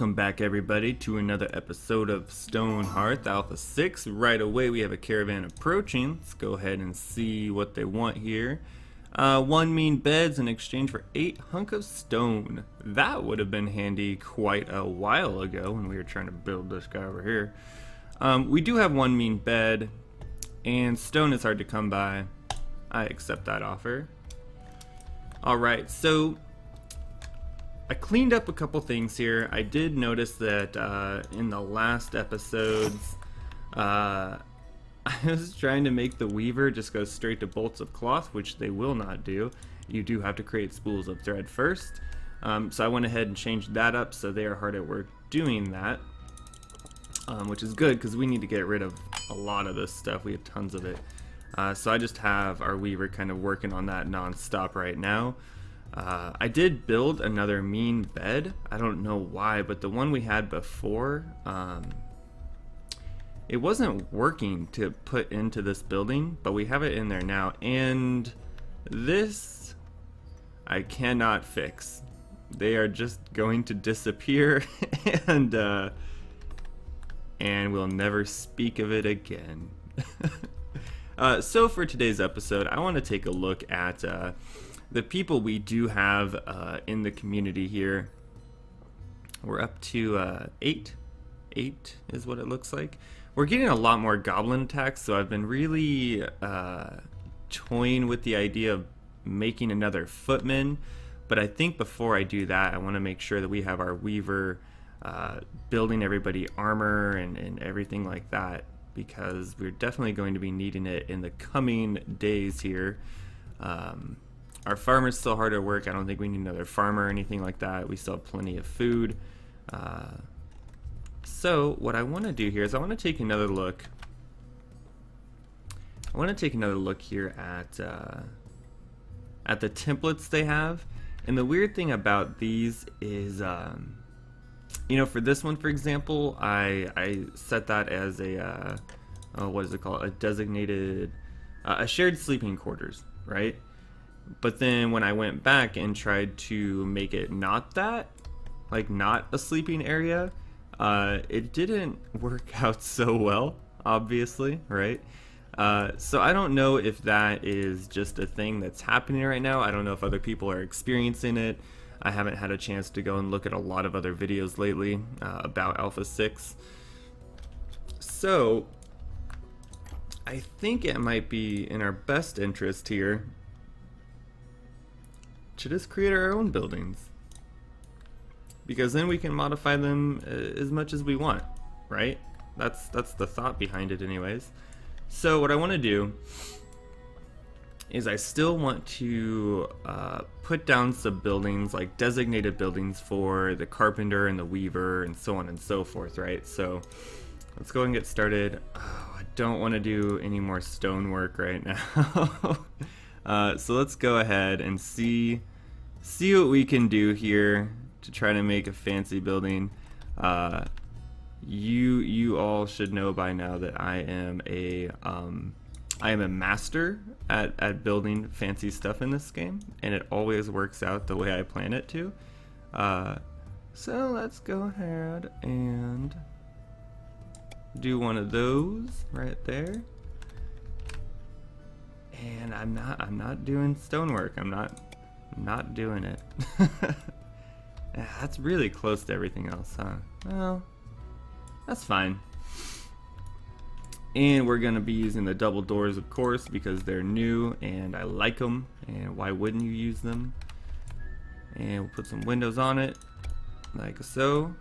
Welcome back everybody to another episode of Stonehearth Alpha 6. Right away we have a caravan approaching. Let's go ahead and see what they want here. 1 mean beds in exchange for 8 hunk of stone. That would have been handy quite a while ago when we were trying to build this guy over here. We do have 1 mean bed, and stone is hard to come by. I accept that offer. Alright, so I cleaned up a couple things here. I did notice that in the last episodes, I was trying to make the weaver just go straight to bolts of cloth, which they will not do. You do have to create spools of thread first. So I went ahead and changed that up, so they are hard at work doing that, which is good because we need to get rid of a lot of this stuff. We have tons of it. So I just have our weaver kind of working on that non-stop right now. I did build another mean bed. I don't know why, but the one we had before, it wasn't working to put into this building, but we have it in there now, and this I cannot fix. They are just going to disappear and we'll never speak of it again. So for today's episode, I want to take a look at the people we do have in the community here. We're up to 8 is what it looks like. We're getting a lot more goblin attacks, so I've been really toying with the idea of making another footman, but I think before I do that I want to make sure that we have our weaver building everybody armor and everything like that, because we're definitely going to be needing it in the coming days here. Our farmer's still hard at work. I don't think we need another farmer or anything like that. We still have plenty of food. So what I want to do here is I want to take another look. I want to take another look here at the templates they have. And the weird thing about these is, you know, for this one, for example, I set that as a what is it called? A designated, a shared sleeping quarters, right? But then when I went back and tried to make it not that, like not a sleeping area, it didn't work out so well, obviously, right? So I don't know if that is just a thing that's happening right now. I don't know if other people are experiencing it. I haven't had a chance to go and look at a lot of other videos lately about Alpha 6. So I think it might be in our best interest here to just create our own buildings, because then we can modify them as much as we want, right? That's the thought behind it anyways. So what I want to do is I still want to put down some buildings, like designated buildings for the carpenter and the weaver and so on and so forth, right? So let's go and get started. Oh, I don't want to do any more stonework right now. So let's go ahead and see what we can do here to try to make a fancy building. You all should know by now that I am a master at building fancy stuff in this game, and it always works out the way I plan it to. So let's go ahead and do one of those right there. And I'm not doing stonework. I'm not doing it. That's really close to everything else, huh? Well, that's fine. And we're gonna be using the double doors, of course, because they're new and I like them, and why wouldn't you use them? And we'll put some windows on it, like so.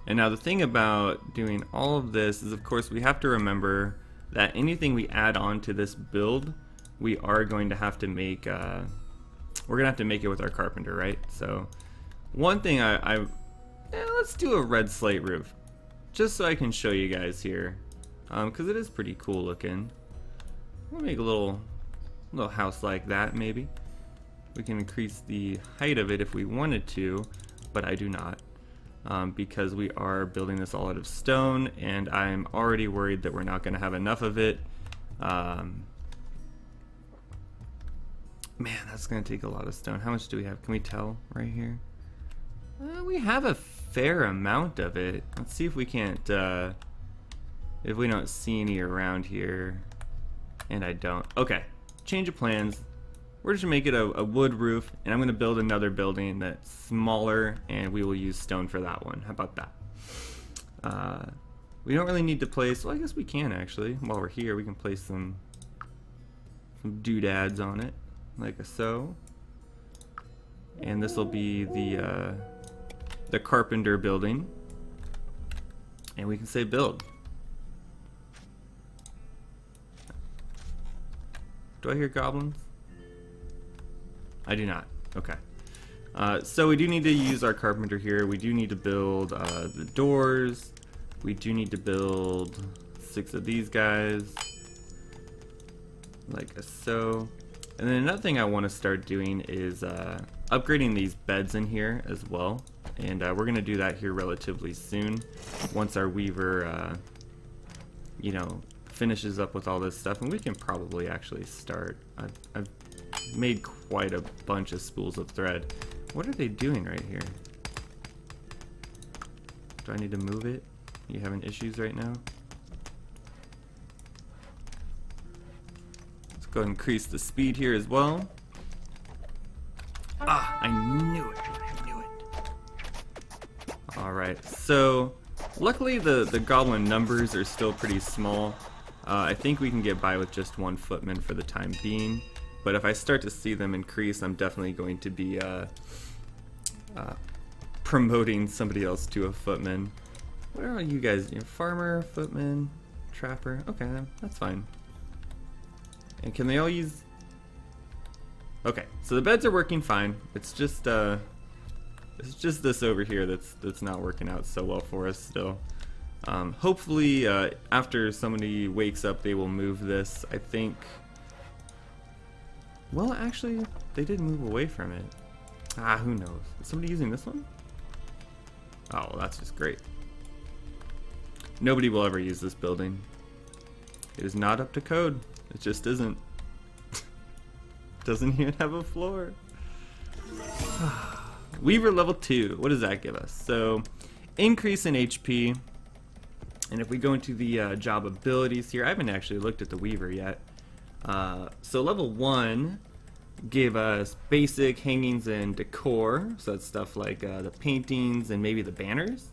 And now the thing about doing all of this is, of course, we have to remember that anything we add on to this build, we are going to have to make, we're gonna have to make it with our carpenter, right? So one thing let's do a red slate roof, just so I can show you guys here, because it is pretty cool looking. We'll make a little house like that. Maybe we can increase the height of it if we wanted to, but I do not, because we are building this all out of stone, and I'm already worried that we're not going to have enough of it. Man, that's gonna take a lot of stone. How much do we have? Can we tell right here? We have a fair amount of it. Let's see if we can't, if we don't see any around here. And I don't. Okay, change of plans. We're just gonna make it a wood roof, and I'm gonna build another building that's smaller, and we will use stone for that one. How about that? We don't really need to place, well, I guess we can actually. While we're here, we can place some doodads on it, like so. And this will be the carpenter building. And we can say build. Do I hear goblins? I do not. Okay. So we do need to use our carpenter here. We do need to build the doors. We do need to build 6 of these guys, like so. And then another thing I want to start doing is upgrading these beds in here as well. And we're going to do that here relatively soon, once our weaver, you know, finishes up with all this stuff. And we can probably actually start. I've made quite a bunch of spools of thread. What are they doing right here? Do I need to move it? You having issues right now? Let's go ahead and increase the speed here as well. Ah, I knew it. I knew it. Alright, so luckily the goblin numbers are still pretty small. I think we can get by with just 1 footman for the time being. But if I start to see them increase, I'm definitely going to be promoting somebody else to a footman. What are you guys? You know, farmer, footman, trapper. Okay, that's fine. And can they all use? Okay, so the beds are working fine. It's just this over here that's not working out so well for us still. Hopefully, after somebody wakes up, they will move this. I think. Well, actually, they did move away from it. Ah, who knows? Is somebody using this one? Oh, well, that's just great. Nobody will ever use this building. It is not up to code. It just isn't. Doesn't even have a floor. Weaver level 2. What does that give us? So, increase in HP. And if we go into the job abilities here, I haven't actually looked at the Weaver yet. So level 1 gave us basic hangings and decor. So that's stuff like the paintings and maybe the banners.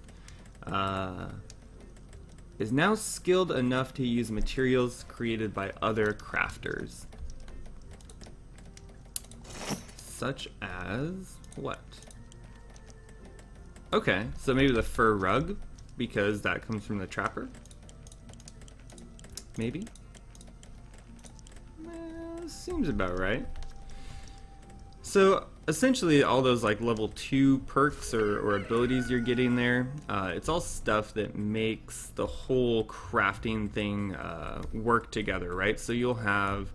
Is now skilled enough to use materials created by other crafters. Such as what? Okay, so maybe the fur rug, because that comes from the trapper. Maybe? Seems about right. So essentially all those like level 2 perks or abilities you're getting there, it's all stuff that makes the whole crafting thing work together, right? So you'll have,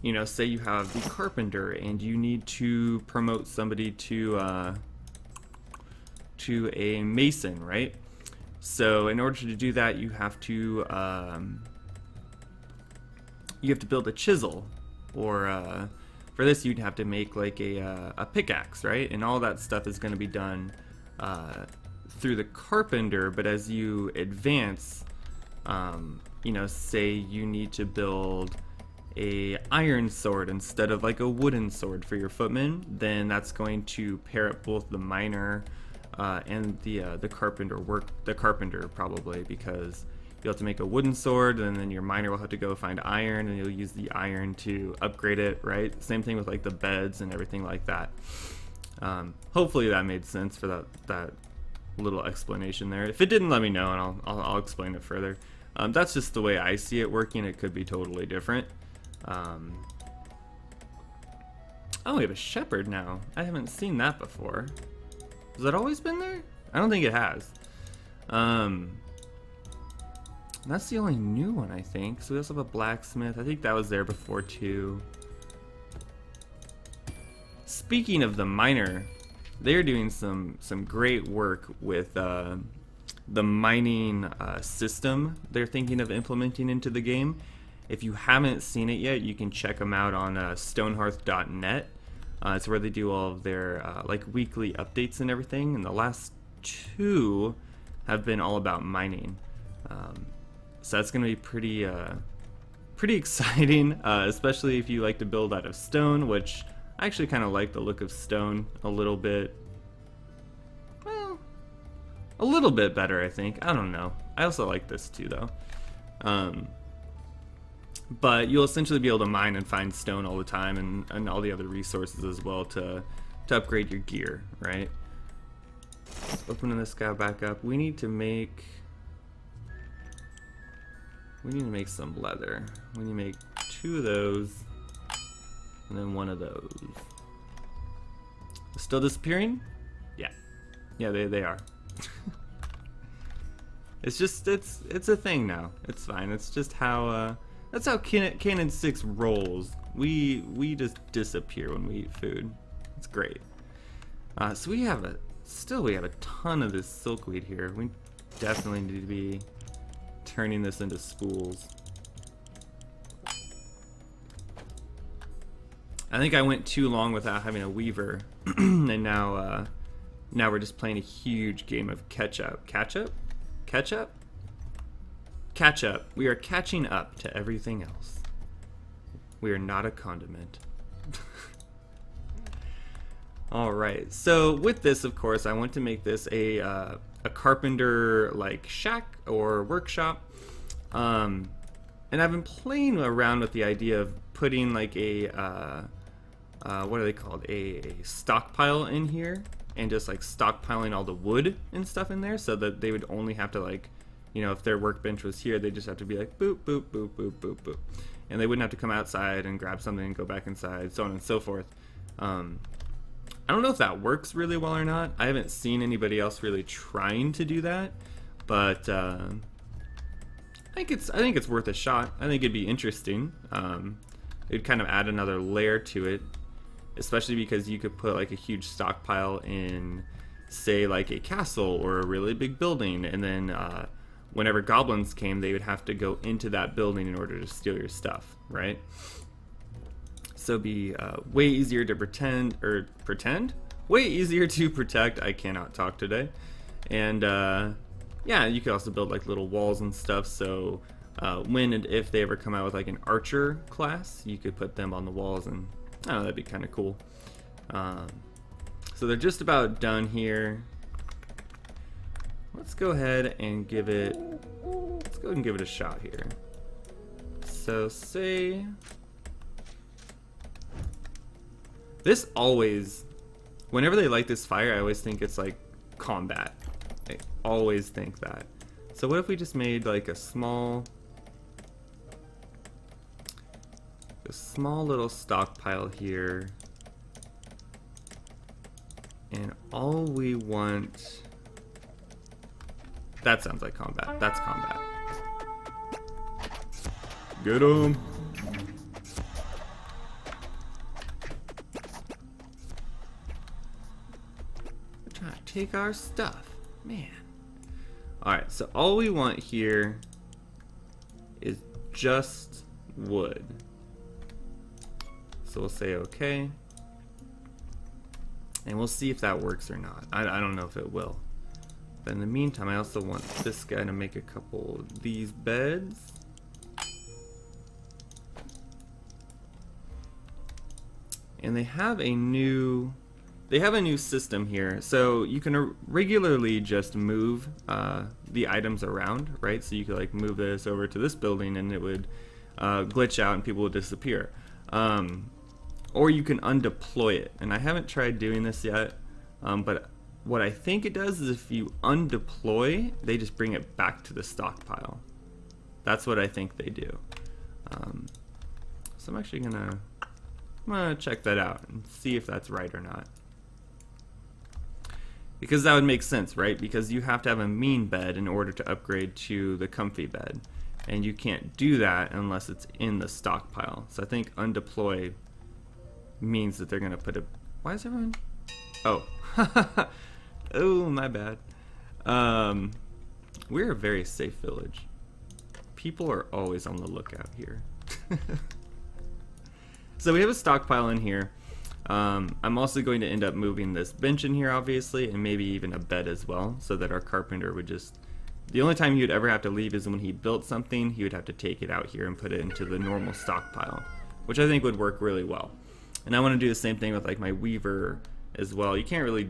you know, say you have the carpenter and you need to promote somebody to a mason, right? So in order to do that, you have to build a chisel, or for this you'd have to make like a pickaxe, right? And all that stuff is going to be done through the carpenter. But as you advance, you know, say you need to build a iron sword instead of like a wooden sword for your footman, then that's going to pair up both the miner and the carpenter probably, because you'll have to make a wooden sword, and then your miner will have to go find iron, and you'll use the iron to upgrade it, right? Same thing with like the beds and everything like that. Hopefully that made sense for that little explanation there. If it didn't, let me know, and I'll explain it further. That's just the way I see it working. It could be totally different. Oh, we have a shepherd now. I haven't seen that before. Has that always been there? I don't think it has. That's the only new one, I think. So we also have a blacksmith. I think that was there before too. Speaking of the miner, they're doing some great work with the mining system they're thinking of implementing into the game. If you haven't seen it yet, you can check them out on stonehearth.net. It's where they do all of their like weekly updates and everything. And the last 2 have been all about mining. So that's going to be pretty exciting, especially if you like to build out of stone, which I actually kind of like the look of stone a little bit. Well, a little bit better, I think. I don't know. I also like this too, though. But you'll essentially be able to mine and find stone all the time, and all the other resources as well to upgrade your gear, right? Let's open this guy back up. We need to make some leather. We need to make 2 of those, and then 1 of those. Still disappearing? Yeah, they are. It's just it's a thing now. It's fine. It's just how that's how Canon 6 rolls. We just disappear when we eat food. It's great. So we have a ton of this silkweed here. We definitely need to be turning this into spools. I think I went too long without having a weaver, and now we're just playing a huge game of catch up. We are catching up to everything else. We are not a condiment. Alright, so with this, of course, I want to make this a carpenter like shack or workshop. And I've been playing around with the idea of putting like a what are they called? A stockpile in here, and just like stockpiling all the wood and stuff in there, so that they would only have to, like, you know, if their workbench was here, they just have to be like boop, boop, boop, boop, boop, boop. And they wouldn't have to come outside and grab something and go back inside, so on and so forth. I don't know if that works really well or not. I haven't seen anybody else really trying to do that, but I think it's worth a shot. I think it'd be interesting. It'd kind of add another layer to it, especially because you could put like a huge stockpile in, say, like a castle or a really big building, and then whenever goblins came, they would have to go into that building in order to steal your stuff, right? So it'd be way easier to pretend? Way easier to protect. I cannot talk today. And yeah, you could also build like little walls and stuff, so when and if they ever come out with like an archer class, you could put them on the walls, and I don't know, that'd be kind of cool. So they're just about done here. Let's go ahead and give it a shot here. So say this always, whenever they light this fire, I always think it's like combat. I always think that. So what if we just made like a small little stockpile here, and all we want, that sounds like combat. That's combat. Get 'em. They're trying to take our stuff, man. Alright, so all we want here is just wood. So we'll say okay, and we'll see if that works or not. I don't know if it will. But in the meantime, I also want this guy to make a couple of these beds. And they have a new system here. So you can regularly just move the items around, right? So you could like move this over to this building and it would glitch out and people would disappear. Or you can undeploy it. And I haven't tried doing this yet, but what I think it does is if you undeploy, they just bring it back to the stockpile. That's what I think they do. So I'm actually gonna check that out and see if that's right or not. Because that would make sense, right? Because you have to have a mean bed in order to upgrade to the comfy bed. And you can't do that unless it's in the stockpile. So I think undeploy means that they're gonna put a, why is everyone, oh. Oh, my bad. We're a very safe village. People are always on the lookout here. So we have a stockpile in here. I'm also going to end up moving this bench in here, obviously, and maybe even a bed as well, so that our carpenter would just... The only time he would ever have to leave is when he built something. He would have to take it out here and put it into the normal stockpile, which I think would work really well. And I want to do the same thing with like my weaver as well. You can't really...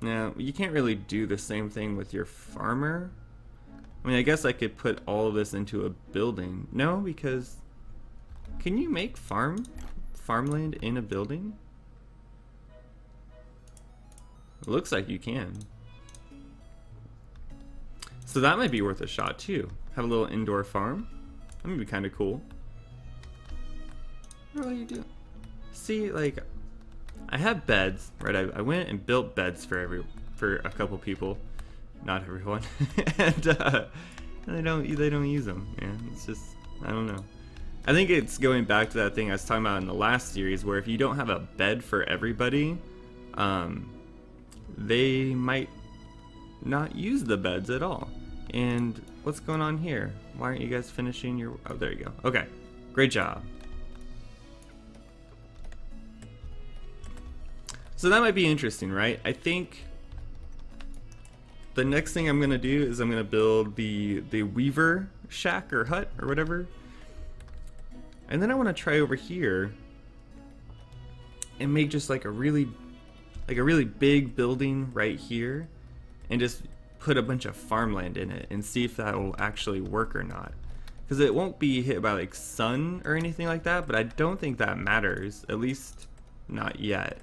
No, you can't really do the same thing with your farmer. I mean, I guess I could put all of this into a building. No, because... Can you make farmland in a building? It looks like you can. So that might be worth a shot too. Have a little indoor farm. That would be kind of cool. What are you doing? See, like, I have beds, right? I went and built beds for a couple people, not everyone, and they don't use them. Yeah, it's just, I don't know. I think it's going back to that thing I was talking about in the last series, where if you don't have a bed for everybody, they might not use the beds at all. And what's going on here? Why aren't you guys finishing your... Oh, there you go. Okay, great job. So that might be interesting, right? I think the next thing I'm gonna do is I'm gonna build the weaver shack or hut or whatever. And then I want to try over here and make just like a really big building right here and just put a bunch of farmland in it and see if that will actually work or not. Because it won't be hit by like sun or anything like that, but I don't think that matters, at least not yet.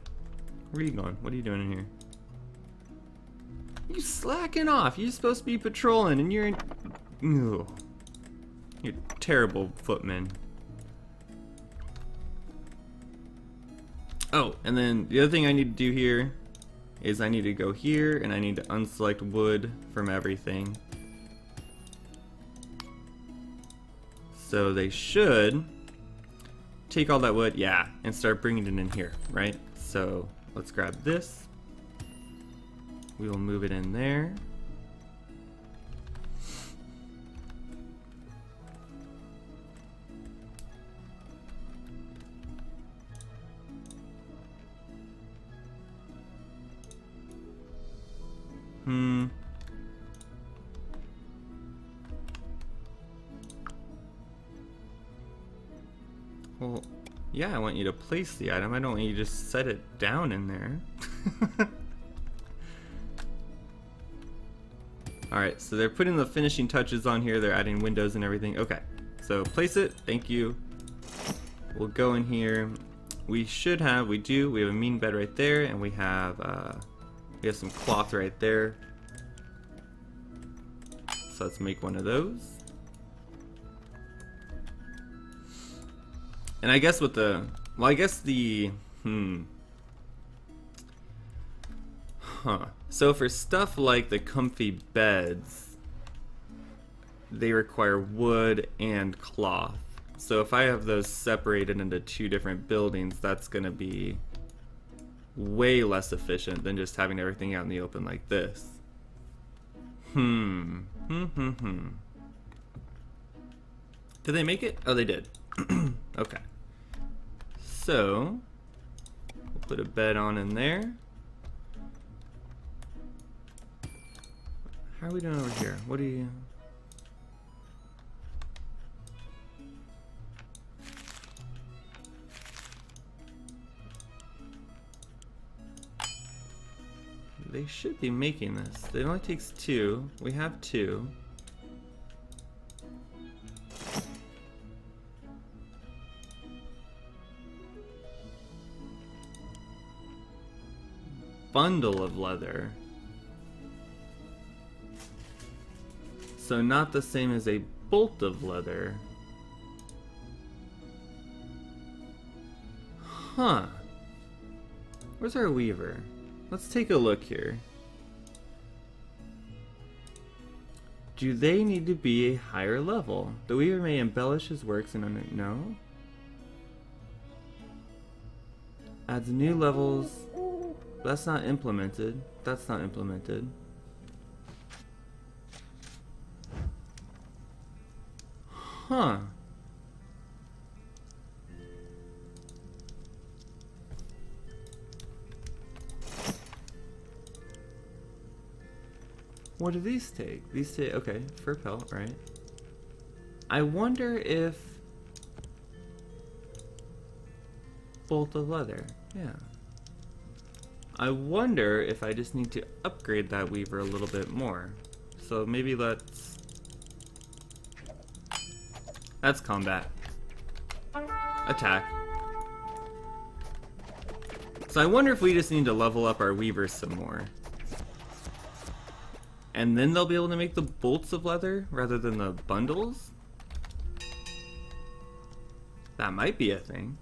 Where are you going? What are you doing in here? You slacking off. You're supposed to be patrolling and you're in... Ugh. You're terrible footman. Oh, and then the other thing I need to do here is I need to go here and I need to unselect wood from everything. So they should take all that wood, yeah, and start bringing it in here, right? So let's grab this. We will move it in there. Well, yeah, I want you to place the item. I don't want you to just set it down in there. Alright, so they're putting the finishing touches on here. They're adding windows and everything. Okay, so place it. Thank you. We'll go in here. We should have, we have a mean bed right there, and we have some cloth right there. So let's make one of those. And I guess with the, well, I guess the, So for stuff like the comfy beds, they require wood and cloth. So if I have those separated into two different buildings, that's gonna be way less efficient than just having everything out in the open like this. Did they make it? Oh, they did. Okay. So, we'll put a bed on in there. How are we doing over here? What do you... They should be making this. It only takes 2. We have 2. Bundle of leather. So not the same as a bolt of leather. Huh. Where's our weaver? Let's take a look here. Do they need to be a higher level? The weaver may embellish his works and no. Adds new levels. That's not implemented. That's not implemented. Huh. What do these take? These take, okay, fur pelt, right? I wonder if... bolt of leather, yeah. I wonder if I just need to upgrade that weaver a little bit more. So maybe let's... That's combat. Attack. So I wonder if we just need to level up our weavers some more. And then they'll be able to make the bolts of leather rather than the bundles? That might be a thing.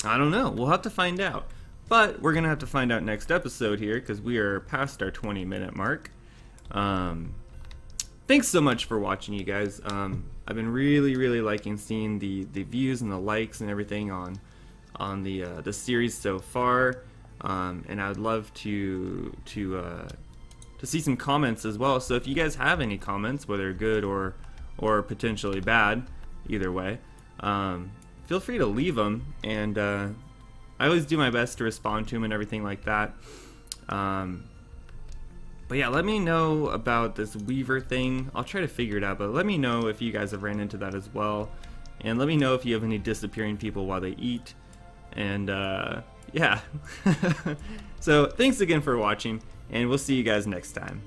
I don't know. We'll have to find out. But we're going to have to find out next episode here because we are past our 20-minute mark. Thanks so much for watching, you guys. I've been really liking seeing the views and the likes and everything on the series so far. And I would love to see some comments as well. So if you guys have any comments, whether good or potentially bad, either way, feel free to leave them, and I always do my best to respond to them and everything like that. But yeah, let me know about this weaver thing. I'll try to figure it out, but let me know if you guys have ran into that as well, and let me know if you have any disappearing people while they eat. And yeah. So thanks again for watching, and we'll see you guys next time.